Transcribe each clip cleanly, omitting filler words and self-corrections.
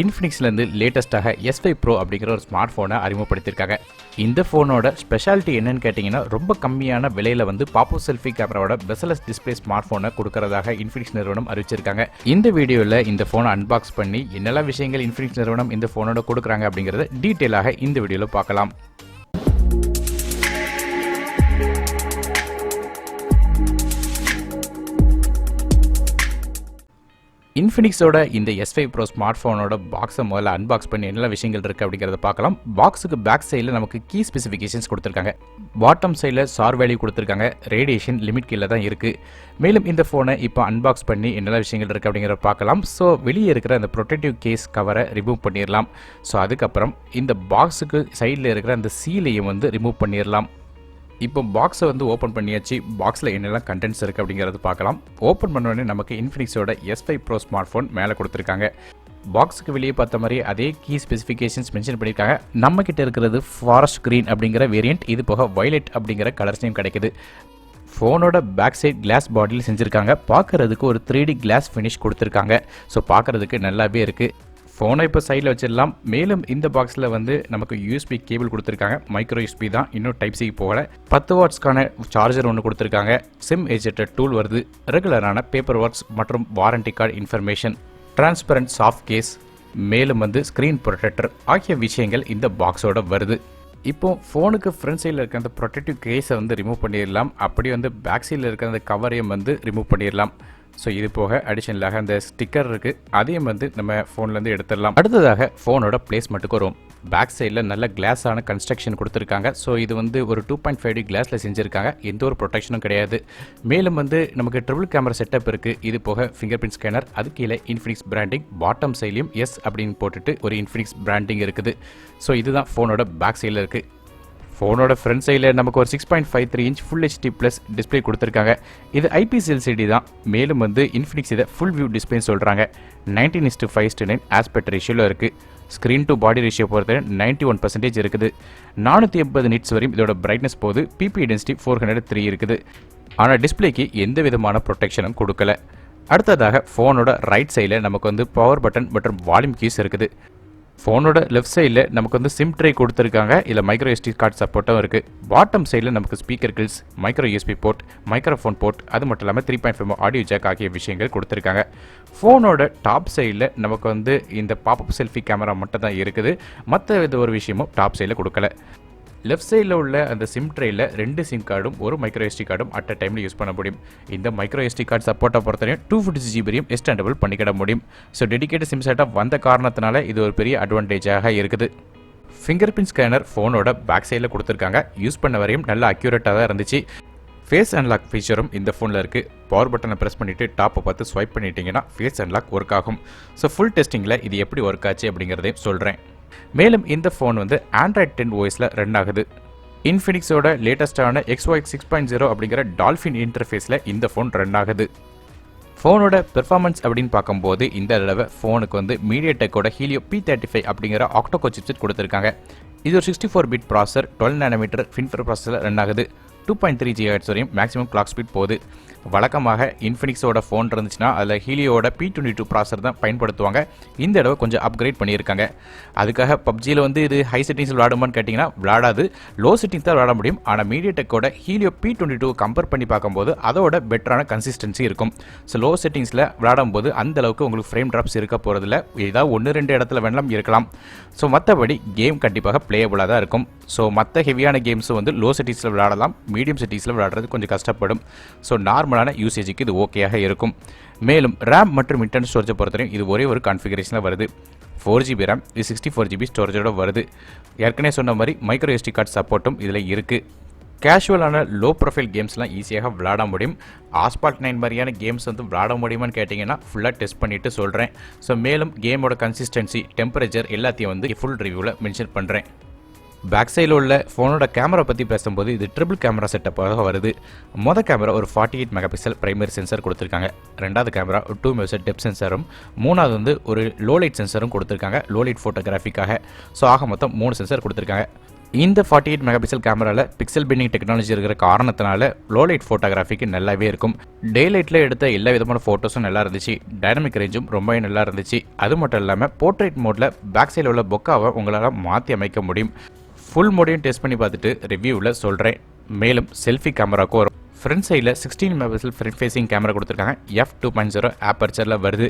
இன்ஃபினிக்ஸ்லேருந்து லேட்டஸ்ட்டாக S5 Pro அப்படிங்கிற ஒரு ஸ்மார்ட் ஃபோனை அறிமுகப்படுத்தியிருக்காங்க. இந்த ஃபோனோட ஸ்பெஷாலிட்டி என்னன்னு கேட்டிங்கன்னா, ரொம்ப கம்மியான விலையில் பாப்பப் செல்ஃபி கேமராவோட பெசலஸ் டிஸ்பிளே ஸ்மார்ட் ஃபோனை கொடுக்கறதாக இன்ஃபினிக்ஸ் நிறுவனம் அறிவிச்சிருக்காங்க. இந்த வீடியோவில் இந்த ஃபோனை அன்பாக்ஸ் பண்ணி என்னெல்லாம் விஷயங்கள் இன்ஃபினிக்ஸ் நிறுவனம் இந்த ஃபோனோட கொடுக்குறாங்க அப்படிங்கிறத டீட்டெயிலாக இந்த வீடியோவில் பார்க்கலாம். இன்ஃபினிக்ஸோட இந்த S5 Pro ஸ்மார்ட் ஃபோனோட பாக்ஸை முதல்ல அன்பாக்ஸ் பண்ணி என்னெல்லாம் விஷயங்கள் இருக்குது அப்படிங்கிறத பார்க்கலாம். பாக்ஸுக்கு பேக் சைடில் நமக்கு கீ ஸ்பெசிஃபிகேஷன்ஸ் கொடுத்துருக்காங்க. பாட்டம் சைடில் சார் வேல்யூ கொடுத்துருக்காங்க. ரேடியேஷன் லிமிட் கீழே தான் இருக்குது. மேலும் இந்த ஃபோனை இப்போ அன்பாக்ஸ் பண்ணி என்னெல்லாம் விஷயங்கள் இருக்குது அப்படிங்கிறத பார்க்கலாம். ஸோ வெளியே இருக்கிற அந்த ப்ரொடெக்டிவ் கேஸ் கவரை ரிமூவ் பண்ணிடலாம். ஸோ அதுக்கப்புறம் இந்த பாக்ஸுக்கு சைடில் இருக்கிற அந்த சீலையும் ரிமூவ் பண்ணிடலாம். இப்போ பாக்ஸை ஓப்பன் பண்ணியாச்சு. பாக்ஸில் என்னெல்லாம் கண்டென்ட்ஸ் இருக்குது அப்படிங்கிறது பார்க்கலாம். ஓப்பன் பண்ணோடனே நமக்கு இன்ஃபினிக்ஸோட S5 Pro ஸ்மார்ட் ஃபோன் மேலே கொடுத்துருக்காங்க. பாக்ஸுக்கு வெளியே பார்த்த மாதிரி அதே கீ ஸ்பெசிஃபிகேஷன்ஸ் மென்ஷன் பண்ணியிருக்காங்க. நம்மக்கிட்ட இருக்கிறது ஃபாரஸ்ட் க்ரீன் அப்படிங்கிற வேரியண்ட், இது போக வயலட் அப்படிங்கிற கலர்ஸ்லையும் கிடைக்குது. ஃபோனோட பேக் சைட் கிளாஸ் பாடியில் செஞ்சுருக்காங்க. பார்க்குறதுக்கு ஒரு 3D கிளாஸ் ஃபினிஷ் கொடுத்துருக்காங்க. ஸோ பார்க்குறதுக்கு நல்லாவே இருக்குது. ஃபோனை இப்போ சைடில் வச்சிடலாம். மேலும் இந்த பாக்ஸில் நமக்கு USB கேபிள் கொடுத்துருக்காங்க. மைக்ரோ USB தான், இன்னும் டைப் சி போகல. 10 வாட்ஸ்க்கான சார்ஜர் ஒன்று கொடுத்துருக்காங்க. சிம் எஜெக்டர் டூல் வருது. ரெகுலரான பேப்பர் ஒர்க்ஸ் மற்றும் warranty card information, transparent soft case, மேலும் ஸ்க்ரீன் ப்ரொடெக்டர் ஆகிய விஷயங்கள் இந்த பாக்ஸோட வருது. இப்போ ஃபோனுக்கு ஃப்ரண்ட் சைடில் இருக்க அந்த ப்ரொடெக்டிவ் கேஸை ரிமூவ் பண்ணிடலாம். அப்படி பேக் சைடில் இருக்க அந்த கவரையும் ரிமூவ் பண்ணிடலாம். ஸோ இது போக அடிஷனலாக அந்த ஸ்டிக்கர் இருக்குது, அதையும் நம்ம ஃபோன்லேருந்து எடுத்துடலாம். அடுத்ததாக ஃபோனோட பிளேஸ்மெண்ட்டுக்கு வரும். பேக் சைடில் நல்ல கிளாஸான கன்ஸ்ட்ரக்ஷன் கொடுத்துருக்காங்க. ஸோ இது ஒரு 2.5D கிளாஸில் செஞ்சுருக்காங்க. எந்த ஒரு ப்ரொடெக்ஷனும் கிடையாது. மேலும் நமக்கு ட்ரிபிள் கேமரா செட்டப் இருக்குது. இது போக ஃபிங்கர் பிரிண்ட் ஸ்கேனர், அது கீழே இன்ஃபினிக்ஸ் பிராண்டிங், பாட்டம் சைட்லையும் எஸ் அப்படின்னு போட்டுட்டு ஒரு இன்ஃபினிக்ஸ் பிராண்டிங் இருக்குது. ஸோ இதுதான் ஃபோனோட பேக் சைடில் இருக்குது. ஃபோனோட ஃப்ரண்ட் சைடில் நமக்கு ஒரு 6.53 inch full HD plus display கொடுத்துருக்காங்க. இது IPS LCD தான். மேலும் இன்ஃபினிக்ஸ் இதை ஃபுல் வியூ டிஸ்பிளேன்னு சொல்கிறாங்க. 19:5:9 ஆஸ்பெக்ட் ரேஷியோவில் இருக்குது. ஸ்க்ரீன் டு பாடி ரேஷியோ பொறுத்த 91% இருக்குது. 480 நிட்ஸ் வரையும் இதோட பிரைட்னஸ் போகுது. PPI டென்சிட்டி 403 இருக்குது. ஆனால் டிஸ்பிளேக்கு எந்த விதமான ப்ரொடெக்ஷனும் கொடுக்கல. அடுத்ததாக ஃபோனோட ரைட் சைடில் நமக்கு பவர் பட்டன் மற்றும் வால்யூம் கீஸ் இருக்குது. ஃபோனோட லெஃப்ட் சைடில் நமக்கு சிம் ட்ரே கொடுத்துருக்காங்க. இதில் மைக்ரோ SD கார்டு சப்போர்ட்டும் இருக்குது. பாட்டம் சைடில் நமக்கு speaker grills, micro USB port, microphone port, அது மட்டும் இல்லாமல் 3.5 ஆடியோ ஜாக் ஆகிய விஷயங்கள் கொடுத்துருக்காங்க. ஃபோனோட டாப் சைடில் நமக்கு இந்த பாப்பப் செல்ஃபி கேமரா மட்டும் தான் இருக்குது. மற்ற எந்த ஒரு விஷயமும் டாப் சைடில் கொடுக்கல. லெஃப்ட் சைடில் உள்ள அந்த சிம் ட்ரேயில் 2 சிம் கார்டும் ஒரு மைக்ரோ SD கார்டும் அட் அ டைமில் யூஸ் பண்ண முடியும். இந்த மைக்ரோ SD கார்டு சப்போர்ட்டை பொறுத்தவரையும் 256 GB எக்ஸ்டெண்டபிள் பண்ணிக்கிட முடியும். ஸோ டெடிகேட்டட் சிம் செட்டப் வந்த காரணத்தினால இது ஒரு பெரிய அட்வான்டேஜாக இருக்குது. ஃபிங்கர் பிரிண்ட் ஸ்கேனர் ஃபோனோட பேக் சைடில் கொடுத்துருக்காங்க. யூஸ் பண்ண வரையும் நல்ல அக்யூரேட்டாக தான் இருந்துச்சு. ஃபேஸ் அன்லாக் ஃபீச்சரும் இந்த ஃபோனில் இருக்குது. பவர் பட்டனை ப்ரெஸ் பண்ணிவிட்டு டாப்பை பார்த்து ஸ்வைப் பண்ணிட்டீங்கன்னா ஃபேஸ் அன்லாக் ஒர்க் ஆகும். ஸோ ஃபுல் டெஸ்டிங்கில் இது எப்படி ஒர்க் ஆச்சு அப்படிங்கிறதையும் சொல்கிறேன். மேலும் இந்த ஃபோன் Android 10 OSல ரன் ஆகுது. இன்ஃபினிக்ஸோட லேட்டஸ்டான XY 6.0 அப்படிங்கிற டால்ஃபின் இன்டர்ஃபேஸில் இந்த ஃபோன் ரன் ஆகுது. ஃபோனோட பெர்ஃபார்மன்ஸ் அப்படின்னு பார்க்கும்போது இந்த தடவை ஃபோனுக்கு மீடியாடெக்கோட ஹீலியோ P35 அப்படிங்கிற ஆக்டோகோ சிப்செட் கொடுத்துருக்காங்க. இது ஒரு 64-பிட் ப்ராசர் 12 nm ஃபின்ஃபர் ப்ராசஸில் ரன் ஆகுது. 2.3 GHz வரையும் மேக்ஸிமம் கிளாக் ஸ்பீட் போகுது. வழக்கமாக இன்ஃபினிக்ஸோட ஃபோன் இருந்துச்சுன்னா அதில் ஹீலியோட P22 ப்ராசர் தான் பயன்படுத்துவாங்க. இந்த தடவை கொஞ்சம் அப்கிரேட் பண்ணியிருக்காங்க. அதுக்காக பப்ஜியில் இது ஹை செட்டிங்ஸில் விளாடுமான்னு கேட்டிங்கன்னா விளாடாது. லோ செட்டிங்ஸ் தான் விளாட முடியும். ஆனால் மீடியாடெக்கோட ஹீலியோ P22 கம்பேர் பண்ணி பார்க்கும்போது அதோட பெட்டரான கன்சிஸ்டன்சி இருக்கும். ஸோ லோ செட்டிங்ஸில் விளாடும்போது அந்தளவுக்கு உங்களுக்கு ஃப்ரேம் ட்ராப்ஸ் இருக்க போகிறதில்ல. ஏதாவது 1-2 இடத்துல வேணாலும் இருக்கலாம். ஸோ மற்றபடி கேம் கண்டிப்பாக பிளேயபுளாக தான் இருக்கும். ஸோ மற்ற ஹெவியான கேம்ஸும் லோ செட்டிங்ஸில் விளாடலாம். மீடியம் செட்டிங்ஸில் விளாடுறது கொஞ்சம் கஷ்டப்படும். ஸோ நார்மலான யூசேஜுக்கு இது ஓகேயாக இருக்கும். மேலும் ரேம் மற்றும் இன்டர்னல் ஸ்டோரேஜை பொறுத்தவரையும் இது ஒரே ஒரு கான்ஃபிகரேஷனில் வருது. 4GB ரேம், இது 64GB ஸ்டோரேஜோட வருது. ஏற்கனவே சொன்ன மாதிரி மைக்ரோ SD கார்டு சப்போர்ட்டும் இதில் இருக்குது. கேஷுவலான லோ ப்ரொஃபைல் கேம்ஸ்லாம் ஈஸியாக விளாட முடியும். ஆஸ்பால்ட் 9 மாதிரியான கேம்ஸ் விளாட முடியுமான்னு கேட்டிங்கன்னா ஃபுல்லாக டெஸ்ட் பண்ணிவிட்டு சொல்கிறேன். ஸோ மேலும் கேமோட கன்சிஸ்டன்சி, டெம்பரேச்சர் எல்லாத்தையும் ஃபுல் ரிவ்யூவில் மென்ஷன் பண்ணுறேன். பேக் சைடில் உள்ள ஃபோனோட கேமரா பற்றி பேசும்போது இது ட்ரிபிள் கேமரா செட்டப்பாக வருது. மொதல் கேமரா ஒரு 48 மெகாபிக்சல் பிரைமரி சென்சர் கொடுத்துருக்காங்க. ரெண்டாவது கேமரா ஒரு 2 மெகாபிக்சல் டெப்த் சென்சரும், மூணாவது ஒரு லோ லைட் சென்சரும் கொடுத்துருக்காங்க, லோ லைட் ஃபோட்டோகிராஃபிக்காக. ஸோ ஆக மொத்தம் 3 சென்சர் கொடுத்துருக்காங்க. இந்த 48 மெகாபிக்சல் கேமராவில் பிக்சல் பின்னிங் டெக்னாலஜி இருக்கிற காரணத்தினால லோ லைட் ஃபோட்டோகிராஃபிக்கு நல்லாவே இருக்கும். டே லைட்டில் எடுத்த எல்லா விதமான ஃபோட்டோஸும் நல்லா இருந்துச்சு. டைனமிக் ரேஞ்சும் ரொம்பவே நல்லா இருந்துச்சு. அது மட்டும் இல்லாமல் போர்ட்ரேட் மோடில் பேக் சைடில் உள்ள பொக்காவை உங்களால் மாற்றி அமைக்க முடியும். ஃபுல் மோடையும் டெஸ்ட் பண்ணி பார்த்துட்டு ரிவ்யூவில் சொல்கிறேன். மேலும் செல்ஃபி கேமராவுக்கும் வரும். ஃப்ரண்ட் சைடில் 16 மெகாபிக்சல் ஃப்ரண்ட் ஃபேசிங் கேமரா கொடுத்துருக்காங்க. f2.0 ஆப்பர்ச்சரில் வருது.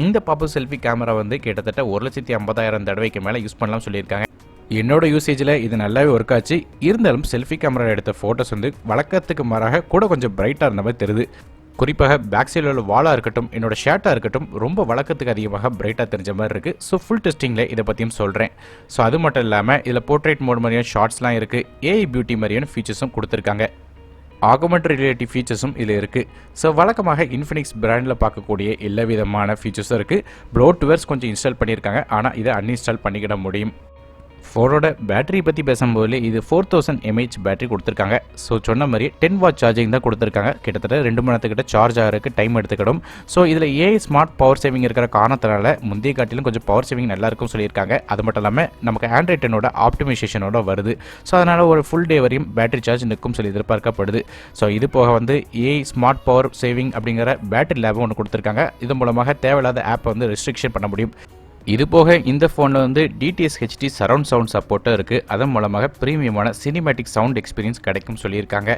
இந்த பாப்பு செல்ஃபி கேமரா வந்து கிட்டத்தட்ட 1,50,000 தடவைக்கு மேலே யூஸ் பண்ணலாம் சொல்லியிருக்காங்க. என்னோட யூசேஜில் இது நல்லாவே ஒர்க் ஆச்சு. இருந்தாலும் செல்ஃபி கேமரா எடுத்த ஃபோட்டோஸ் வந்து வழக்கத்துக்கு மாறாக கூட கொஞ்சம் பிரைட்டாக இருந்த மாதிரி தெரியுது. குறிப்பாக பேக் சைடில் உள்ள வாலாக இருக்கட்டும், என்னோட ஷர்ட்டாக இருக்கட்டும், ரொம்ப வழக்கத்துக்கு அதிகமாக பிரைட்டாக தெரிஞ்ச மாதிரி இருக்குது. ஸோ ஃபுல் டெஸ்டிங்கில் இதை பற்றியும் சொல்கிறேன். ஸோ அது மட்டும் இல்லாமல் இதில் போர்ட்ரேட் மோட் மாதிரியான ஷார்ட்ஸ்லாம் இருக்குது. ஏஐ பியூட்டி மாதிரியான ஃபீச்சர்ஸும் கொடுத்துருக்காங்க. ஆகுமெண்ட்ரி ரிலேட்டிவ் ஃபீச்சர்ஸும் இதில் இருக்குது. ஸோ வழக்கமாக இன்ஃபினிக்ஸ் பிராண்டில் பார்க்கக்கூடிய எல்லா விதமான ஃபீச்சர்ஸும் இருக்குது. ப்ளோட்வேர்ஸ் கொஞ்சம் இன்ஸ்டால் பண்ணியிருக்காங்க. ஆனால் இதை அன்இன்ஸ்டால் பண்ணிக்கிட முடியும். ஃபோனோட பேட்டரி பற்றி பேசும்போது இது 4000 mAh பேட்டரி கொடுத்துருக்காங்க. ஸோ சொன்ன மாதிரி 10 வாட் சார்ஜிங் தான் கொடுத்துருக்காங்க. கிட்டத்தட்ட 2 மணி நேரத்துக்கிட்ட சார்ஜ் ஆகிறதுக்கு டைம் எடுத்துக்கிடும். ஸோ இதில் ஏஐ ஸ்மார்ட் பவர் சேவிங் இருக்கிற காரணத்தினால முந்தைய காட்டிலும் கொஞ்சம் பவர் சேவிங் நல்லா இருக்கும் சொல்லியிருக்காங்க. அது மட்டும் இல்லாமல் நமக்கு ஆண்ட்ராய்ட் 10ஓட ஆப்டிமைசேஷனோட வருது. ஸோ அதனால் ஒரு ஃபுல் டே வரையும் பேட்டரி சார்ஜ் நிற்கும் சொல்லி எதிர்பார்க்கப்படுது. ஸோ இது போக வந்து ஏஐ ஸ்மார்ட் பவர் சேவிங் அப்படிங்கிற பேட்டரி லேபும் ஒன்று கொடுத்துருக்காங்க. இது மூலமாக தேவையில்லாத ஆப்பை வந்து ரெஸ்ட்ரிக்ஷன் பண்ண முடியும். இது போக இந்த ஃபோனில் வந்து டிடிஎஸ் ஹெச்டி சரவுண்ட் சவுண்ட் சப்போர்ட்டும் இருக்குது. அதன் மூலமாக ப்ரீமியமான சினிமேட்டிக் சவுண்ட் எக்ஸ்பீரியன்ஸ் கிடைக்கும் சொல்லியிருக்காங்க.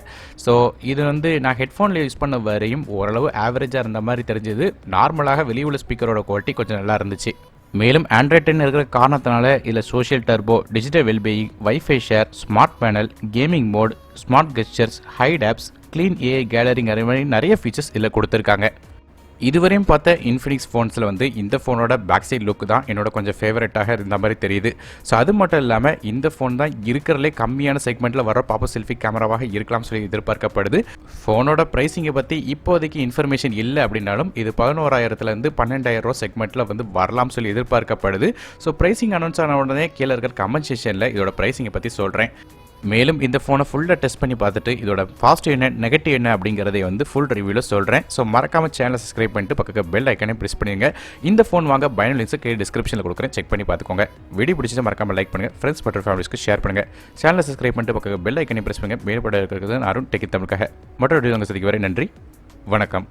ஸோ இது வந்து நான் ஹெட்ஃபோனில் யூஸ் பண்ண வரையும் ஓரளவு ஆவரேஜாக இருந்த மாதிரி தெரிஞ்சது. நார்மலாக வெளியே உள்ள ஸ்பீக்கரோட குவாலிட்டி கொஞ்சம் நல்லா இருந்துச்சு. மேலும் ஆண்ட்ராய்ட் 10 இருக்கிற காரணத்தினால இதில் social turbo, digital wellbeing, WiFi share, smart panel, gaming mode, smart gestures, hide apps, clean AI கேலரிங் அதே மாதிரி நிறைய ஃபீச்சர்ஸ் இதில் கொடுத்துருக்காங்க. இதுவரையும் பார்த்த இன்ஃபினிக்ஸ் ஃபோன்ஸில் வந்து இந்த ஃபோனோட பேக் சைட் லுக் தான் என்னோட கொஞ்சம் ஃபேவரட்டாக இருந்த மாதிரி தெரியுது. ஸோ அது மட்டும் இல்லாமல் இந்த ஃபோன் தான் இருக்கிறதுலே கம்மியான செக்மெண்ட்டில் வர பாப்பா செல்ஃபி கேமராவாக இருக்கலாம் சொல்லி எதிர்பார்க்கப்படுது. ஃபோனோட ப்ரைஸிங்கை பற்றி இப்போதைக்கு இன்ஃபர்மேஷன் இல்லை அப்படின்னாலும் இது 11,000 12,000 செக்மெண்ட்டில் வந்து வரலாம் சொல்லி எதிர்பார்க்கப்படுது. ஸோ ப்ரைஸிங் அனௌன்ஸ் ஆன உடனே கீழே இருக்கிற கமெண்ட் செக்ஷனில் இதோட ப்ரைஸிங்கை பற்றி சொல்கிறேன். மேலும் இந்த ஃபோனை ஃபுல்லாக டெஸ்ட் பண்ணி பார்த்துட்டு இதோட பாசிட்டிவ் என்ன நெகட்டிவ் என்ன அப்படிங்கிறதை வந்து ஃபுல் ரிவ்யூவில் சொல்கிறேன். ஸோ மறக்காமல் சேனலை சப்ஸ்கிரைப் பண்ணிட்டு பக்கத்தில் பெல் ஐக்கானே ப்ரெஸ் பண்ணிடுங்க. இந்த ஃபோன் வாங்க பயண லிங்க்ஸை கீழே டிஸ்கிரிப்ஷனில் கொடுக்குறேன், செக் பண்ணி பார்த்துக்கோங்க. வீடியோ பிடிச்சா மறக்காமல் லைக் பண்ணுங்கள், ஃப்ரெண்ட்ஸ் மற்றும் ஃபேமிலிஸ்க்கு ஷேர் பண்ணுங்கள். சேனலை சப்ஸ்கிரைப் பண்ணிட்டு பக்கத்தில் பெல் ஐக்கானே ப்ரெஸ் பண்ணுங்கள். மேற்பட இருக்கிறது அருண் டெக்கி தமிழுக்காக மற்றொரு வீடியோ சந்திக்கும் வரை நன்றி, வணக்கம்.